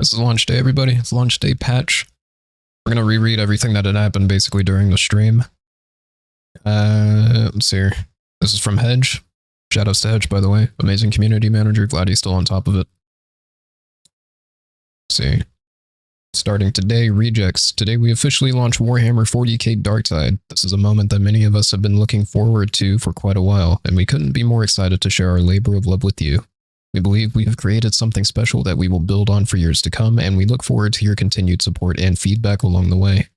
This is launch day, everybody. It's launch day patch. We're going to reread everything that had happened basically during the stream. Let's see here. This is from Hedge. Shoutouts to Hedge, by the way. Amazing community manager. Glad he's still on top of it. Let's see. Starting today, rejects. Today we officially launch Warhammer 40k Darktide. This is a moment that many of us have been looking forward to for quite a while, and we couldn't be more excited to share our labor of love with you. We believe we have created something special that we will build on for years to come, and we look forward to your continued support and feedback along the way.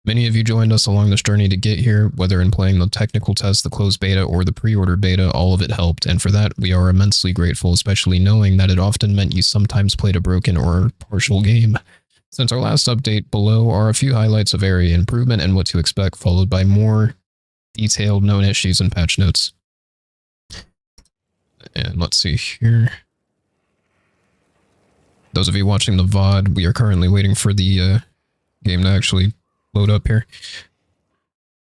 Many of you joined us along this journey to get here, whether in playing the technical test, the closed beta, or the pre-order beta, all of it helped, and for that we are immensely grateful, especially knowing that it often meant you sometimes played a broken or partial game. Since our last update, below are a few highlights of area improvement and what to expect, followed by more detailed known issues and patch notes. And let's see here. Those of you watching the VOD, we are currently waiting for the game to actually load up here.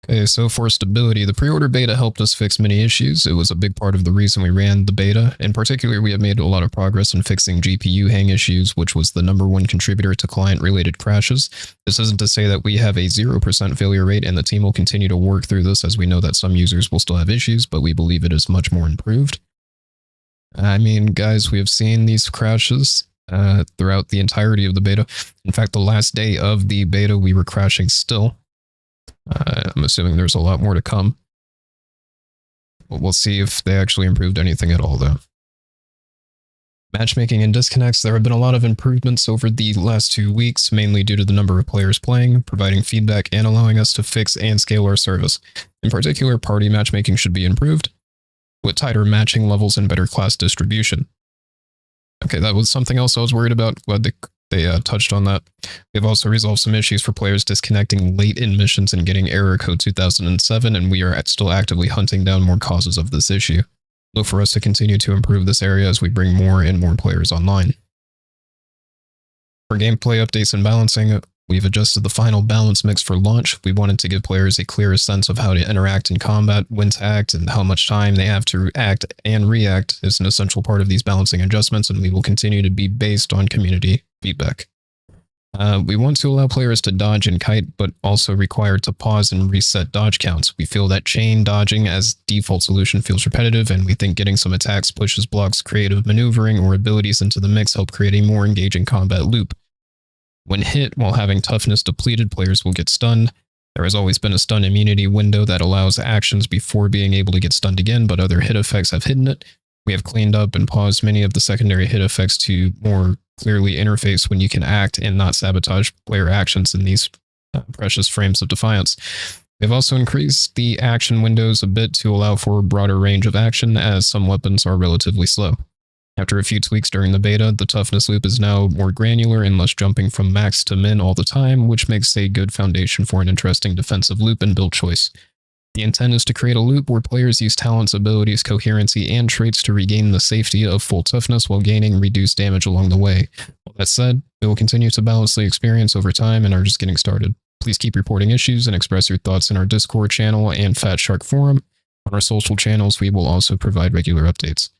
Okay, so for stability, the pre-order beta helped us fix many issues. It was a big part of the reason we ran the beta. In particular, we have made a lot of progress in fixing GPU hang issues, which was the #1 contributor to client-related crashes. This isn't to say that we have a 0% failure rate, and the team will continue to work through this, as we know that some users will still have issues, but we believe it is much more improved. I mean, guys, we have seen these crashes throughout the entirety of the beta. In fact, the last day of the beta, we were crashing still. I'm assuming there's a lot more to come. But we'll see if they actually improved anything at all, though. Matchmaking and disconnects. There have been a lot of improvements over the last 2 weeks, mainly due to the number of players playing, providing feedback, and allowing us to fix and scale our service. In particular, party matchmaking should be improved, with tighter matching levels and better class distribution. Okay, that was something else I was worried about. Glad they touched on that. We've also resolved some issues for players disconnecting late in missions and getting error code 2007, and we are still actively hunting down more causes of this issue. Look for us to continue to improve this area as we bring more and more players online. For gameplay updates and balancing, we've adjusted the final balance mix for launch. We wanted to give players a clearer sense of how to interact in combat, when to act, and how much time they have to act and react is an essential part of these balancing adjustments, and we will continue to be based on community feedback. We want to allow players to dodge and kite, but also required to pause and reset dodge counts. We feel that chain dodging as default solution feels repetitive, and we think getting some attacks, pushes, blocks, creative maneuvering, or abilities into the mix help create a more engaging combat loop. When hit while having toughness depleted, players will get stunned. There has always been a stun immunity window that allows actions before being able to get stunned again, but other hit effects have hidden it. We have cleaned up and paused many of the secondary hit effects to more clearly interface when you can act and not sabotage player actions in these precious frames of defiance. We've also increased the action windows a bit to allow for a broader range of action, as some weapons are relatively slow. After a few tweaks during the beta, the toughness loop is now more granular and less jumping from max to min all the time, which makes a good foundation for an interesting defensive loop and build choice. The intent is to create a loop where players use talents, abilities, coherency, and traits to regain the safety of full toughness while gaining reduced damage along the way. All that said, we will continue to balance the experience over time and are just getting started. Please keep reporting issues and express your thoughts in our Discord channel and Fat Shark forum. On our social channels, we will also provide regular updates.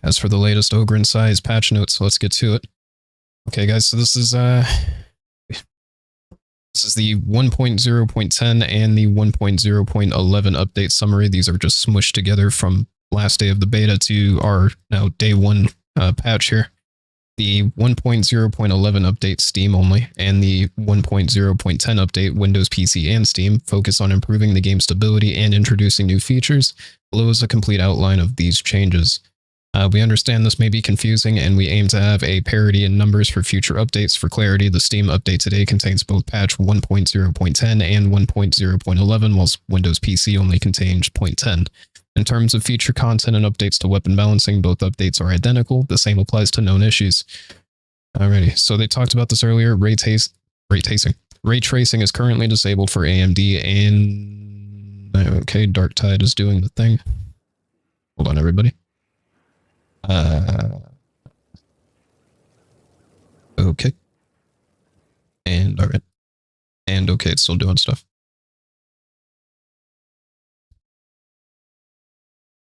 As for the latest Ogre and Size patch notes, let's get to it. Okay, guys, so this is the 1.0.10 and the 1.0.11 update summary. These are just smushed together from last day of the beta to our now day 1 patch here. The 1.0.11 update Steam only, and the 1.0.10 update Windows PC and Steam focus on improving the game stability and introducing new features. Below is a complete outline of these changes. We understand this may be confusing, and we aim to have a parity in numbers for future updates. For clarity, the Steam update today contains both patch 1.0.10 and 1.0.11, whilst Windows PC only contains 0.10. In terms of feature content and updates to weapon balancing, both updates are identical. The same applies to known issues. Alrighty, so they talked about this earlier. Ray tracing is currently disabled for AMD, and okay, Darktide is doing the thing. Hold on, everybody. Okay. And alright. And okay, it's still doing stuff.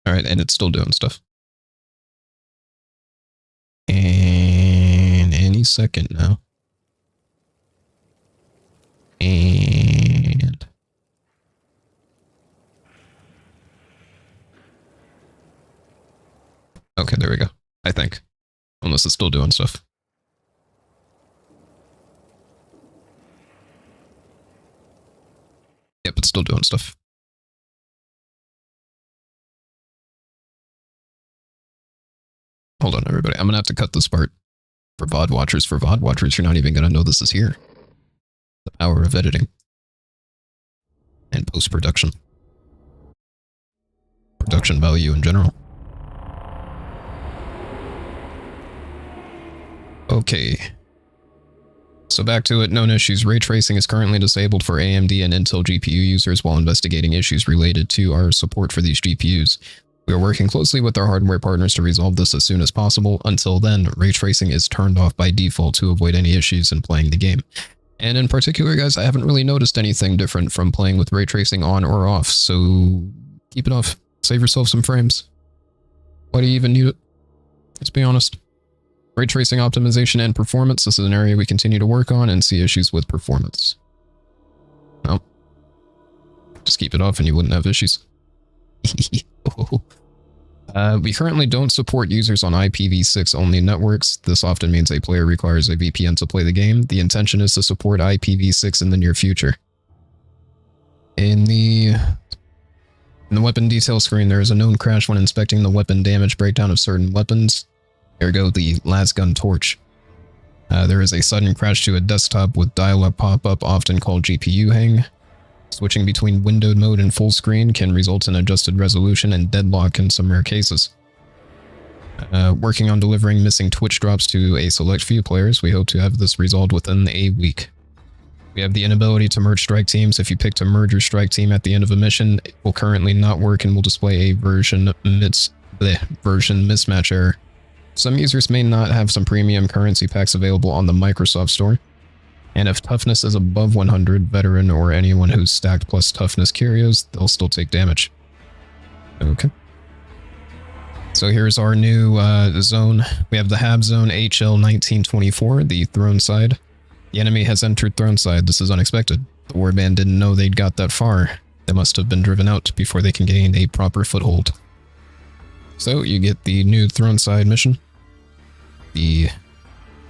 Alright, and it's still doing stuff. And any 22nd now. And okay, there we go. I think. Unless it's still doing stuff. Yep, it's still doing stuff. Hold on, everybody. I'm gonna have to cut this part for VOD watchers. For VOD watchers, you're not even gonna know this is here. The power of editing. And post-production. Production value in general. Okay. So back to it, known issues. Ray tracing is currently disabled for AMD and Intel GPU users while investigating issues related to our support for these GPUs. We are working closely with our hardware partners to resolve this as soon as possible. Until then, ray tracing is turned off by default to avoid any issues in playing the game. And in particular, guys, I haven't really noticed anything different from playing with ray tracing on or off, so keep it off. Save yourself some frames. Why do you even need it? Let's be honest. Ray tracing optimization and performance, this is an area we continue to work on and see issues with performance. No. Just keep it off and you wouldn't have issues. We currently don't support users on IPv6 only networks. This often means a player requires a VPN to play the game. The intention is to support IPv6 in the near future. In the weapon detail screen, there is a known crash when inspecting the weapon damage breakdown of certain weapons. Ergo, the lasgun torch. There is a sudden crash to a desktop with dialog pop-up, often called GPU hang. Switching between windowed mode and full screen can result in adjusted resolution and deadlock in some rare cases. Working on delivering missing Twitch drops to a select few players. We hope to have this resolved within a week. We have the inability to merge strike teams. If you pick to merge your strike team at the end of a mission, it will currently not work and will display a version mismatch error. Some users may not have some premium currency packs available on the Microsoft Store. And if toughness is above 100, veteran or anyone who's stacked plus toughness curios, they'll still take damage. Okay. So here's our new zone. We have the Hab Zone HL 1924, the throne side. The enemy has entered throne side. This is unexpected. The warband didn't know they'd got that far. They must have been driven out before they can gain a proper foothold. So you get the new throne side mission. The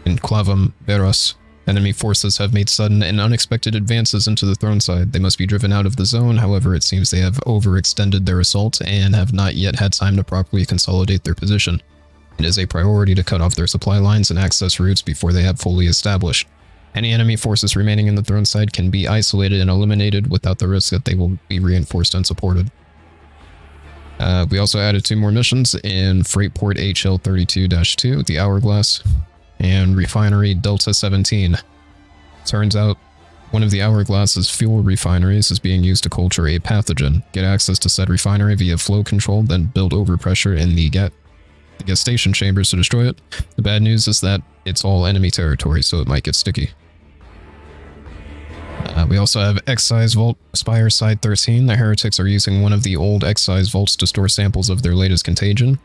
Enclavum Veros. Enemy forces have made sudden and unexpected advances into the throne side. They must be driven out of the zone. However, it seems they have overextended their assault and have not yet had time to properly consolidate their position. It is a priority to cut off their supply lines and access routes before they have fully established. Any enemy forces remaining in the throne side can be isolated and eliminated without the risk that they will be reinforced and supported. We also added 2 more missions in Freightport HL 32-2, the Hourglass, and Refinery Delta 17. Turns out one of the Hourglass's fuel refineries is being used to culture a pathogen. Get access to said refinery via flow control, then build overpressure in the gestation chambers to destroy it. The bad news is that it's all enemy territory, so it might get sticky. We also have Excise Vault Spire Side 13. The heretics are using one of the old Excise Vaults to store samples of their latest contagion.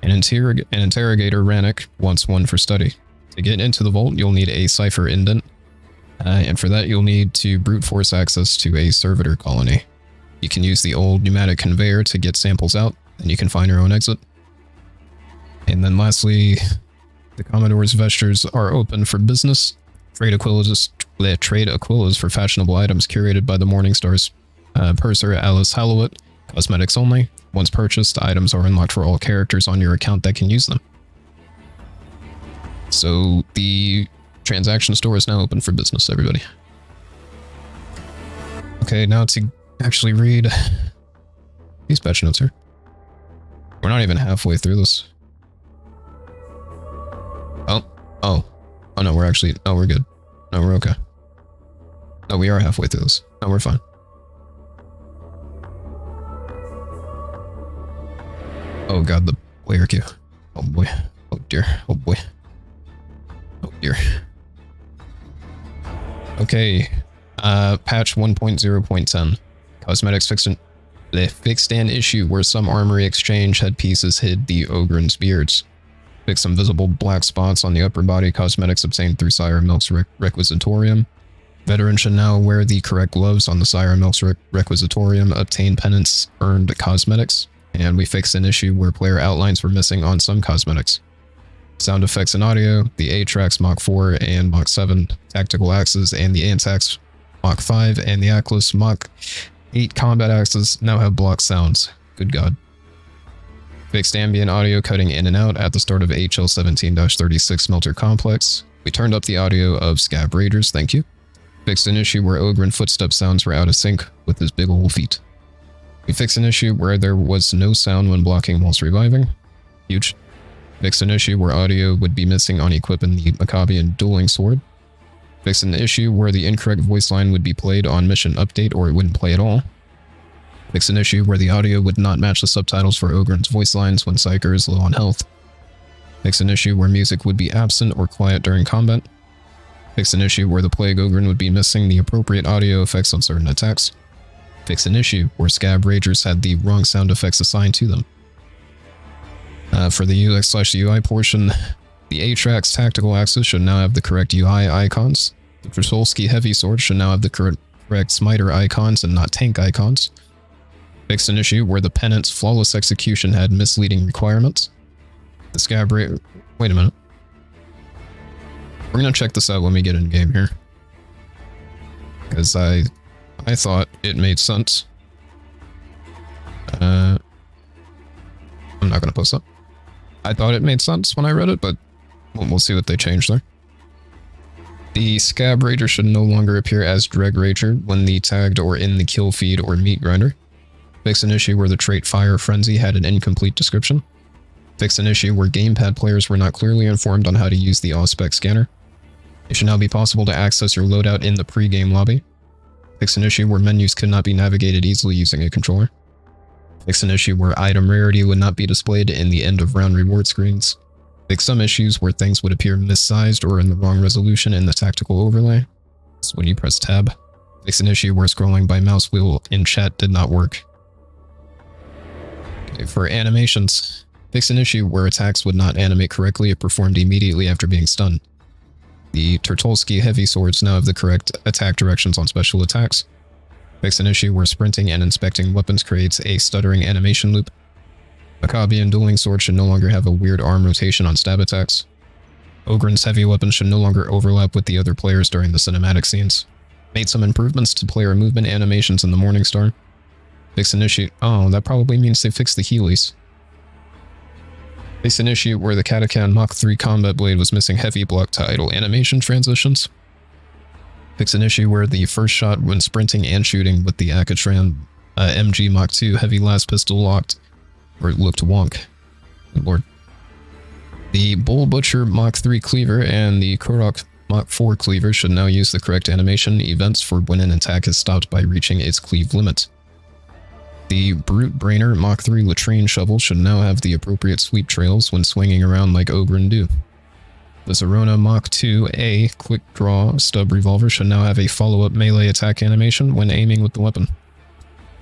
An interrogator, Rannick, wants one for study. To get into the vault, you'll need a cipher indent, and for that you'll need to brute force access to a servitor colony. You can use the old pneumatic conveyor to get samples out, and you can find your own exit. And then lastly, the Commodore's vestures are open for business. Trade aquillas for fashionable items curated by the Morningstar's purser Alice Hallowett. Cosmetics only. Once purchased, the items are unlocked for all characters on your account that can use them. So the transaction store is now open for business, everybody. Okay, now to actually read these patch notes here. We're not even halfway through this. Oh no, we're actually, no, we're good. No, we're okay. No, we are halfway through this. No, we're fine. Oh god, the player queue. Oh boy. Oh dear. Oh boy. Oh dear. Okay. Patch 1.0.10. Cosmetics fixed an issue where some armory exchange headpieces hid the Ogryn's beards. Fix some visible black spots on the upper body cosmetics obtained through Sire Milk's Requisitorium. Veteran should now wear the correct gloves on the Sire Milk's Requisitorium, obtain penance earned cosmetics, and we fixed an issue where player outlines were missing on some cosmetics. Sound effects and audio, the A-Trax Mach 4 and Mach 7 tactical axes, and the Antax Mach 5 and the Atlas Mach 8 combat axes now have blocked sounds. Good God. Fixed ambient audio cutting in and out at the start of HL 17-36 Smelter Complex. We turned up the audio of Scab Raiders, thank you. Fixed an issue where Ogren footstep sounds were out of sync with his big ol' feet. We fixed an issue where there was no sound when blocking whilst reviving. Huge. Fixed an issue where audio would be missing on equipping the Maccabean dueling sword. Fixed an issue where the incorrect voice line would be played on mission update or it wouldn't play at all. Fixed an issue where the audio would not match the subtitles for Ogren's voice lines when Psyker is low on health. Fixed an issue where music would be absent or quiet during combat. Fixed an issue where the Plague Ogren would be missing the appropriate audio effects on certain attacks. Fixed an issue where Scab Ragers had the wrong sound effects assigned to them. For the UX/UI portion, the A-Trax tactical axes should now have the correct UI icons. The Trsolsky heavy sword should now have the correct smiter icons and not tank icons. Fixed an issue where the Penance flawless execution had misleading requirements. The Scab Wait a minute. We're gonna check this out when we get in game here. Because I thought it made sense. I'm not gonna post that. I thought it made sense when I read it, but we'll see what they changed there. The Scab Rager should no longer appear as Dreg Rager when the tagged or in the kill feed or meat grinder. Fix an issue where the trait Fire Frenzy had an incomplete description. Fix an issue where gamepad players were not clearly informed on how to use the Auspex scanner. It should now be possible to access your loadout in the pre-game lobby. Fix an issue where menus could not be navigated easily using a controller. Fix an issue where item rarity would not be displayed in the end of round reward screens. Fix some issues where things would appear missized or in the wrong resolution in the tactical overlay. That's when you press tab. Fix an issue where scrolling by mouse wheel in chat did not work. Okay, for animations, fix an issue where attacks would not animate correctly if performed immediately after being stunned. The Turtolsky heavy swords now have the correct attack directions on special attacks. Fix an issue where sprinting and inspecting weapons creates a stuttering animation loop. Maccabean dueling sword should no longer have a weird arm rotation on stab attacks. Ogren's heavy weapons should no longer overlap with the other players during the cinematic scenes. Made some improvements to player movement animations in the Morningstar. Fix an issue. Oh, that probably means they fixed the Heelys. Fix an issue where the Katakan Mach 3 combat blade was missing heavy block title animation transitions. Fix an issue where the first shot when sprinting and shooting with the Akatran MG Mach 2 heavy last pistol locked or looked wonk. Good lord. The Bull Butcher Mach 3 cleaver and the Kurok Mach 4 cleaver should now use the correct animation events for when an attack is stopped by reaching its cleave limit. The Brute Brainer Mach 3 latrine shovel should now have the appropriate sweep trails when swinging around like Ogren do. The Zerona Mach 2A quick draw stub revolver should now have a follow-up melee attack animation when aiming with the weapon.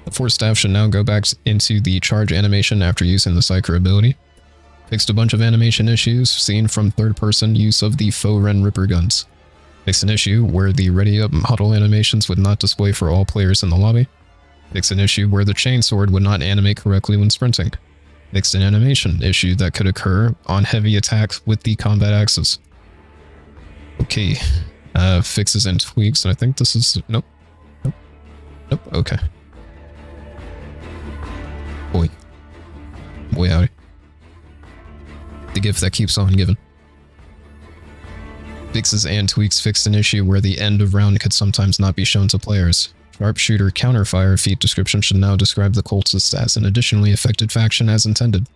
The Force Staff should now go back into the charge animation after using the Psyker ability. Fixed a bunch of animation issues seen from third-person use of the Faux Ren Ripper guns. Fixed an issue where the ready-up huddle animations would not display for all players in the lobby. Fixed an issue where the chainsword would not animate correctly when sprinting. Fixed an animation issue that could occur on heavy attacks with the combat axes. Okay. Fixes and tweaks, and I think this is... Nope. Okay. Boy howdy. The gift that keeps on giving. Fixes and tweaks fixed an issue where the end of round could sometimes not be shown to players. Sharpshooter counterfire feat description should now describe the cultists as an additionally affected faction as intended.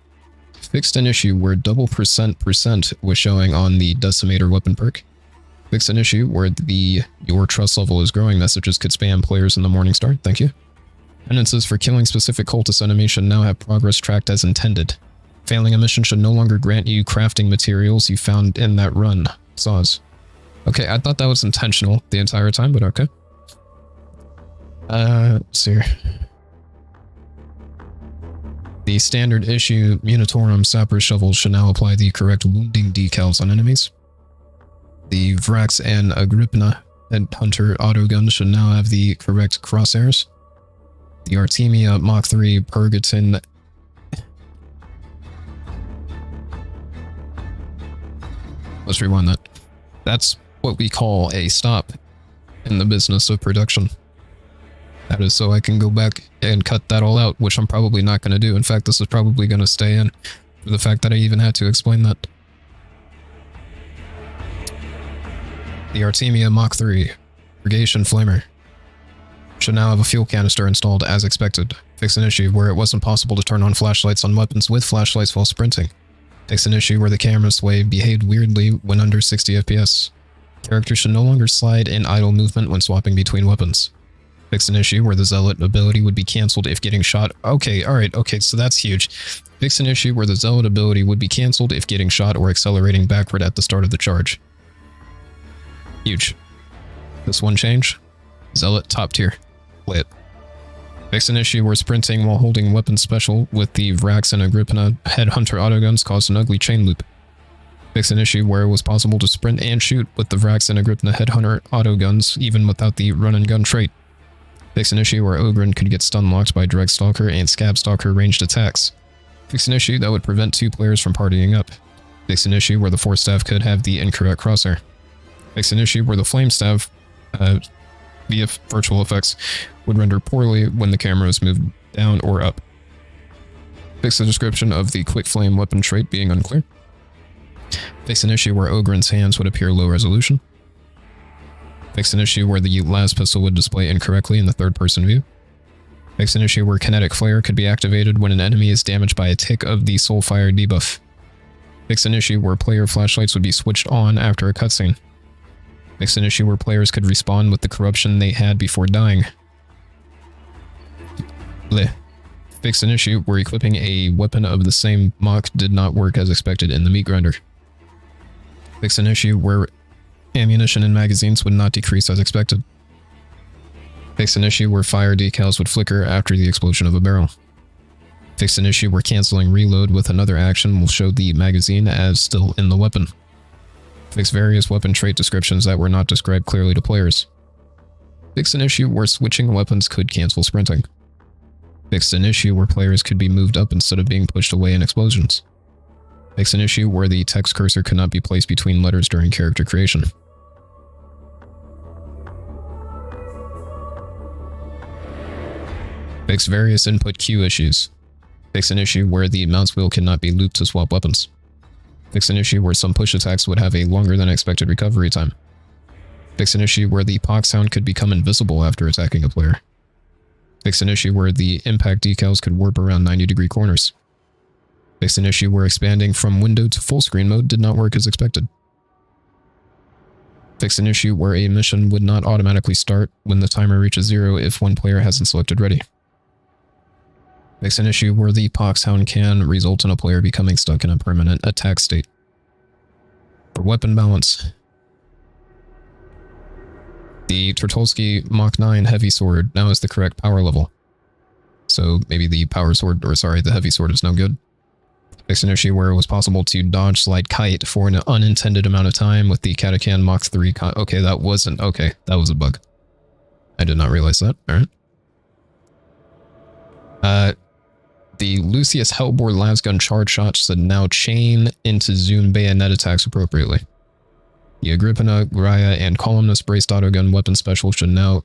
Fixed an issue where double % was showing on the Decimator weapon perk. Fixed an issue where the "Your trust level is growing" messages could spam players in the Morningstar, thank you. Penances for killing specific cultist enemies should now have progress tracked as intended. Failing a mission should no longer grant you crafting materials you found in that run. Saws. Okay, I thought that was intentional the entire time, but okay. Let's see here. The standard issue Munitorum Sapper Shovel should now apply the correct wounding decals on enemies. The Vrax and Agrippina Headhunter autogun should now have the correct crosshairs. The Artemia Mach 3 Purgatin Let's rewind that. That's what we call a stop in the business of production. That is so I can go back and cut that all out, which I'm probably not going to do. In fact, this is probably going to stay in for the fact that I even had to explain that. The Artemia Mach 3 Purgation Flamer should now have a fuel canister installed as expected. Fix an issue where it wasn't possible to turn on flashlights on weapons with flashlights while sprinting. Fix an issue where the camera sway behaved weirdly when under 60 FPS. Character should no longer slide in idle movement when swapping between weapons. Fix an issue where the Zealot ability would be cancelled if getting shot. Okay, alright, okay, so that's huge. Fix an issue where the Zealot ability would be cancelled if getting shot or accelerating backward at the start of the charge. Huge. This one change. Zealot top tier. Play it. Fix an issue where sprinting while holding weapon special with the Vrax and Agrippina Headhunter autoguns caused an ugly chain loop. Fix an issue where it was possible to sprint and shoot with the Vrax and Agrippina Headhunter autoguns even without the run and gun trait. Fix an issue where Ogren could get stun locked by Dreg Stalker and Scab Stalker ranged attacks. Fix an issue that would prevent 2 players from partying up. Fix an issue where the Force Staff could have the incorrect crosshair. Fix an issue where the Flame Staff, via virtual effects, would render poorly when the camera is moved down or up. Fix the description of the Quick Flame weapon trait being unclear. Fix an issue where Ogren's hands would appear low resolution. Fix an issue where the las pistol would display incorrectly in the third-person view. Fix an issue where Kinetic Flare could be activated when an enemy is damaged by a tick of the Soulfire debuff. Fix an issue where player flashlights would be switched on after a cutscene. Fix an issue where players could respawn with the corruption they had before dying. Bleh. Fix an issue where equipping a weapon of the same Mach did not work as expected in the meat grinder. Fix an issue where ammunition and magazines would not decrease as expected. Fix an issue where fire decals would flicker after the explosion of a barrel. Fix an issue where canceling reload with another action will show the magazine as still in the weapon. Fix various weapon trait descriptions that were not described clearly to players. Fix an issue where switching weapons could cancel sprinting. Fix an issue where players could be moved up instead of being pushed away in explosions. Fix an issue where the text cursor could not be placed between letters during character creation. Fix various input queue issues. Fix an issue where the mouse wheel cannot be looped to swap weapons. Fix an issue where some push attacks would have a longer than expected recovery time. Fix an issue where the pox sound could become invisible after attacking a player. Fix an issue where the impact decals could warp around 90-degree corners. Fix an issue where expanding from window to full screen mode did not work as expected. Fix an issue where a mission would not automatically start when the timer reaches 0 if one player hasn't selected ready. Fix an issue where the Poxhound can result in a player becoming stuck in a permanent attack state. For weapon balance, the Turtulski Mach 9 Heavy Sword now is the correct power level. So maybe the power sword, or sorry, the heavy sword is no good. Fix an issue where it was possible to dodge slide kite for an unintended amount of time with the Katakan Mach 3 okay, that wasn't, okay, that was a bug. I did not realize that, alright. The Lucius Hellbore Lasgun charge shots should now chain into zoom bayonet attacks appropriately. The Agrippina, Graya, and Columnus braced autogun weapon special should now...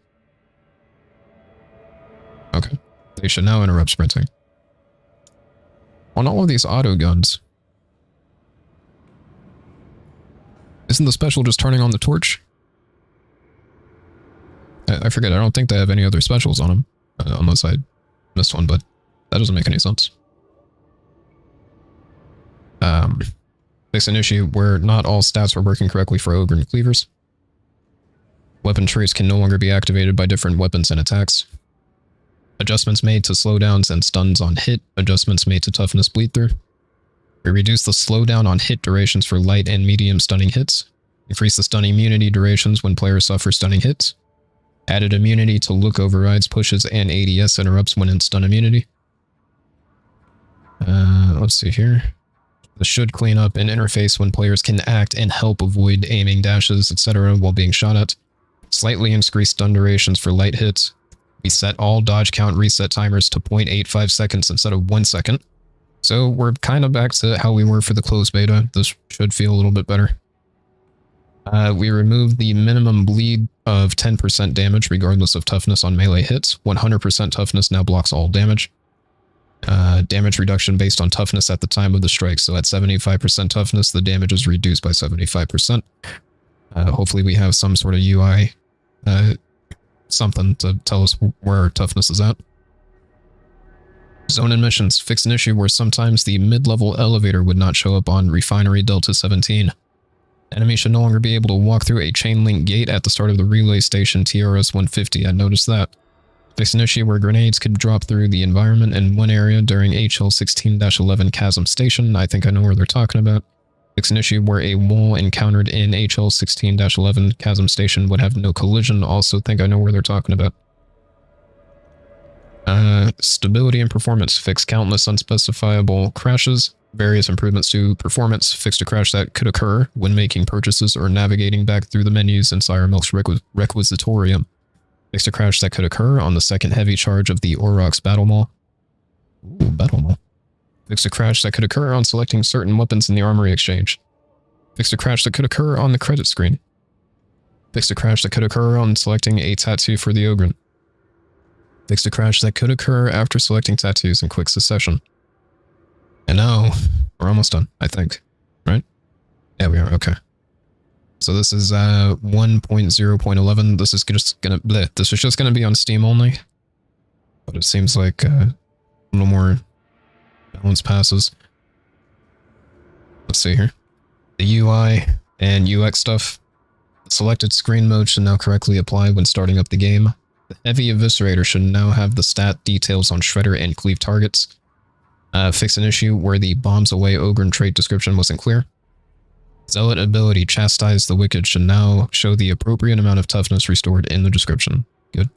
Okay. They should now interrupt sprinting. On all of these autoguns, isn't the special just turning on the torch? I forget, I don't think they have any other specials on them, unless I missed one, but that doesn't make any sense. Fix an issue where not all stats were working correctly for Ogre and Cleavers. Weapon traits can no longer be activated by different weapons and attacks. Adjustments made to slowdowns and stuns on hit. Adjustments made to toughness bleed through. We reduced the slowdown on hit durations for light and medium stunning hits. Increase the stun immunity durations when players suffer stunning hits. Added immunity to look overrides, pushes, and ADS interrupts when in stun immunity. Let's see here. This should clean up an interface when players can act and help avoid aiming dashes, etc. while being shot at. Slightly increased stun durations for light hits. We set all dodge count reset timers to 0.85 seconds instead of 1 second. So we're kind of back to how we were for the closed beta. This should feel a little bit better. We removed the minimum bleed of 10% damage regardless of toughness on melee hits. 100% toughness now blocks all damage. Damage reduction based on toughness at the time of the strike. So at 75% toughness, the damage is reduced by 75%. Hopefully we have some sort of UI, something to tell us where our toughness is at. Zone admissions. Fix an issue where sometimes the mid-level elevator would not show up on Refinery Delta 17. Enemy should no longer be able to walk through a chain link gate at the start of the relay station TRS 150. I noticed that. Fix an issue where grenades could drop through the environment in one area during HL 16-11 Chasm Station. I think I know where they're talking about. Fix an issue where a wall encountered in HL 16-11 Chasm Station would have no collision. Also think I know where they're talking about. Stability and performance. Fix countless unspecifiable crashes. Various improvements to performance. Fixed a crash that could occur when making purchases or navigating back through the menus in Sire Milk's Requisitorium. Fixed a crash that could occur on the second heavy charge of the Aurochs Battle Mall. Ooh, Battle Mall. Fixed a crash that could occur on selecting certain weapons in the Armory Exchange. Fixed a crash that could occur on the credit screen. Fixed a crash that could occur on selecting a tattoo for the Ogren. Fixed a crash that could occur after selecting tattoos in quick succession. And now, we're almost done, I think. Right? Yeah, we are. Okay. So this is 1.0.11. This is just gonna this is just gonna be on Steam only. But it seems like a little more balance passes. Let's see here. The UI and UX stuff. Selected screen mode should now correctly apply when starting up the game. The Heavy Eviscerator should now have the stat details on Shredder and Cleave targets. Fix an issue where the Bombs Away Ogren trait description wasn't clear. Zealot ability Chastise the Wicked should now show the appropriate amount of toughness restored in the description. Good.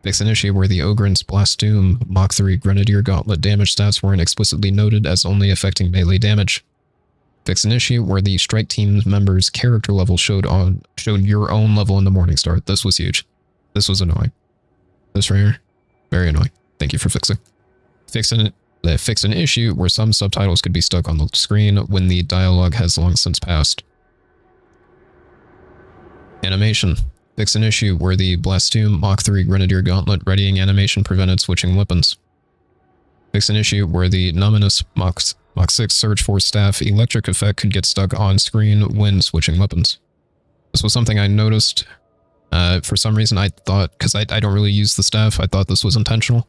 Fix an issue where the Ogren's Blast Doom Mach 3 Grenadier Gauntlet damage stats weren't explicitly noted as only affecting melee damage. Fix an issue where the strike team members' character level showed your own level in the Morningstar. This was huge. This was annoying. This right here, very annoying. Thank you for fixing. Fix an issue where some subtitles could be stuck on the screen when the dialogue has long since passed. Animation. Fix an issue where the Blastoom Mach 3 Grenadier Gauntlet readying animation prevented switching weapons. Fix an issue where the Numinous Mach 6 Surge Force Staff electric effect could get stuck on screen when switching weapons. This was something I noticed. For some reason I thought, because I don't really use the staff, I thought this was intentional.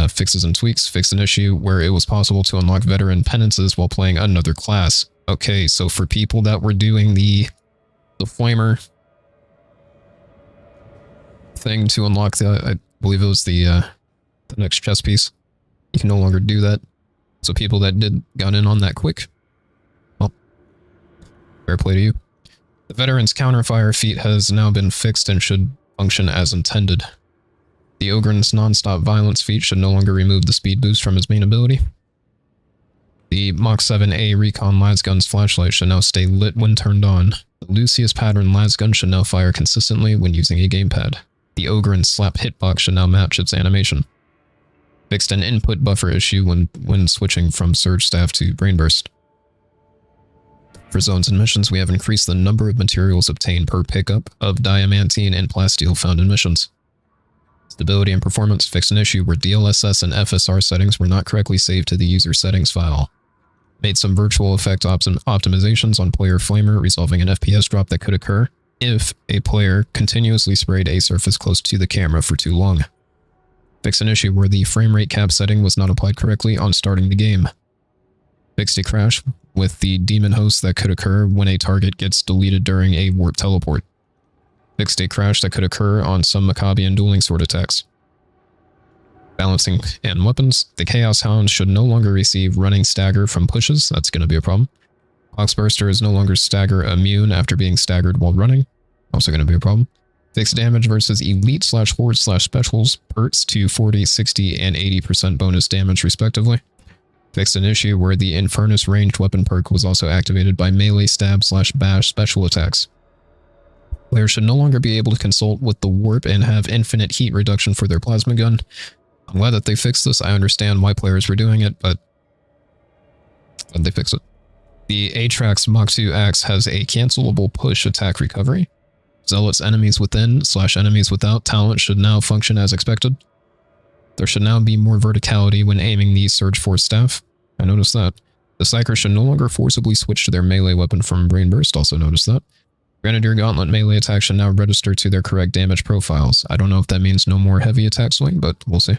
Fixes and tweaks. Fix an issue where it was possible to unlock veteran penances while playing another class. Okay, so for people that were doing the flamer thing to unlock the, I believe it was the next chess piece, you can no longer do that. So people that got in on that quick, well, fair play to you. The veteran's counterfire feat has now been fixed and should function as intended. The Ogren's non-stop violence feat should no longer remove the speed boost from his main ability. The Mach 7A Recon Lasgun's flashlight should now stay lit when turned on. The Lucius pattern Lasgun should now fire consistently when using a gamepad. The Ogren's slap hitbox should now match its animation. Fixed an input buffer issue when switching from Surge Staff to Brainburst. For zones and missions, we have increased the number of materials obtained per pickup of diamantine and plasteel found in missions. Stability and performance. Fix an issue where DLSS and FSR settings were not correctly saved to the user settings file. Made some virtual effect optimizations on player flamer, resolving an FPS drop that could occur if a player continuously sprayed a surface close to the camera for too long. Fix an issue where the frame rate cap setting was not applied correctly on starting the game. Fixed a crash with the demon host that could occur when a target gets deleted during a warp teleport. Fixed a crash that could occur on some Maccabian dueling sword attacks. Balancing and weapons. The Chaos Hound should no longer receive running stagger from pushes. That's going to be a problem. Hawksburster is no longer stagger immune after being staggered while running. Also going to be a problem. Fixed damage versus elite/horde/specials perks to 40, 60, and 80% bonus damage respectively. Fixed an issue where the Infernus ranged weapon perk was also activated by melee stab/bash special attacks. Players should no longer be able to consult with the warp and have infinite heat reduction for their plasma gun. I'm glad that they fixed this. I understand why players were doing it, but they fixed it. The Atrax Mach 2 axe has a cancelable push attack recovery. Zealot's enemies within/enemies without talent should now function as expected. There should now be more verticality when aiming the Surge Force staff. I noticed that. The Psyker should no longer forcibly switch to their melee weapon from Brain Burst. Also noticed that. Grenadier Gauntlet melee attacks should now register to their correct damage profiles. I don't know if that means no more heavy attack swing, but we'll see.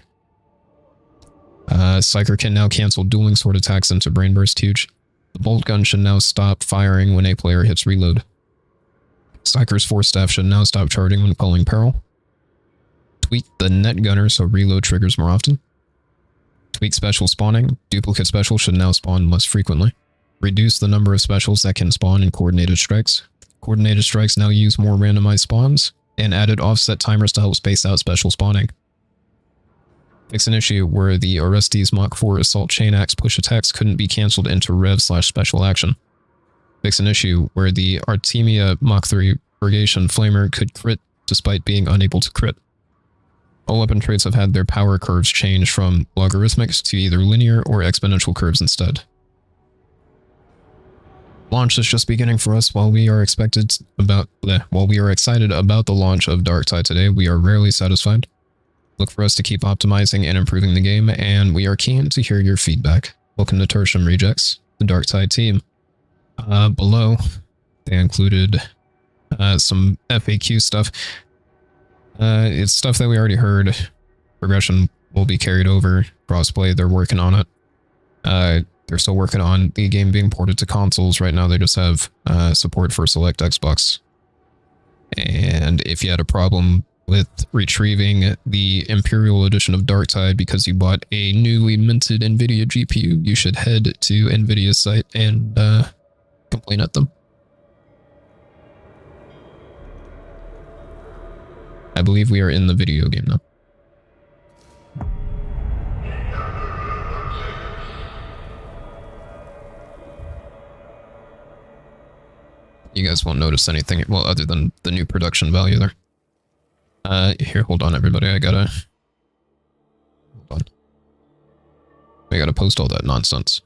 Psyker can now cancel dueling sword attacks into Brain Burst. Huge. The bolt gun should now stop firing when a player hits reload. Psyker's Force Staff should now stop charging when calling peril. Tweak the net gunner so reload triggers more often. Tweak special spawning. Duplicate specials should now spawn less frequently. Reduce the number of specials that can spawn in coordinated strikes. Coordinated strikes now use more randomized spawns, and added offset timers to help space out special spawning. Fix an issue where the Orestes Mach 4 Assault Chain Axe push attacks couldn't be cancelled into Rev/special action. Fix an issue where the Artemia Mach 3 Purgation Flamer could crit despite being unable to crit. All weapon traits have had their power curves change from logarithmic to either linear or exponential curves instead. Launch is just beginning for us. While we are excited about the launch of Darktide today, we are rarely satisfied. Look for us to keep optimizing and improving the game, and we are keen to hear your feedback. Welcome to Tertium Rejects, the Darktide team. Below, they included some FAQ stuff. It's stuff that we already heard. Progression will be carried over. Crossplay, they're working on it. They're still working on the game being ported to consoles. Right now, they just have support for select Xbox. And if you had a problem with retrieving the Imperial Edition of Darktide because you bought a newly minted NVIDIA GPU, you should head to NVIDIA's site and complain at them. I believe we are in the video game now. You guys won't notice anything, well, other than the new production value there. Here, hold on, everybody. Hold on. I gotta post all that nonsense.